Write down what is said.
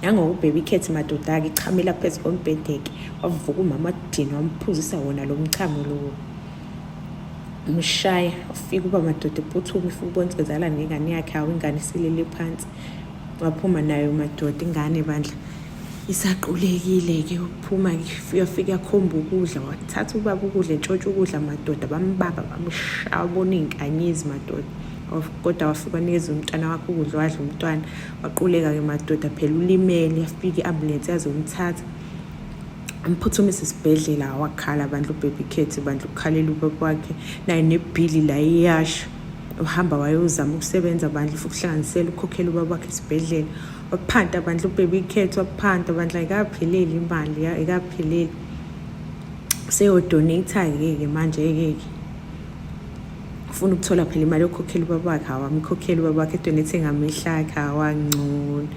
nangoku uBaby Cat madoda-ke ichamela phezu kombhedeke wavuka umama Dini wamphuzisa wona lo mchamo lo umshaya ufika uba madoda ephuthume ifika ubona ukuthi kwenzakalani ngengane yakhe hawu ingane isilele phansi waphuma nayo madoda ingane bandla isaqulekile-ke uphuma-ke uyafika yakhomba ukudla wathatha ubaba ukudla entshontsha ukudla madoda bambaba bamshaya wabona iy'nkanyezi madoda kodwa wafika wanikeza umntwana wakhe ukudla wadla umntwana waquleka-ke madoda phela ulimele yafika i-ambulensi yazomthatha amphuthumise esibhedlela wakhala bandla uBaby Cat bandla ukukhalela ubaba wakhe naye nebhili la iyasho uhamba wayozama ukusebenza bandla futhi ukuhlanganisela ukhokhela ubaba wakhe esibhedlela waphanta bandla uBaby Cat waphanta bandla ikapheleli imali ikapheleli seyodonate-ke manje-ke ufuna ukuthola phela imali yokukhokhela ubaba wakhe awamkhokhela ubaba wakhe edonate ngamehla akhe awangcono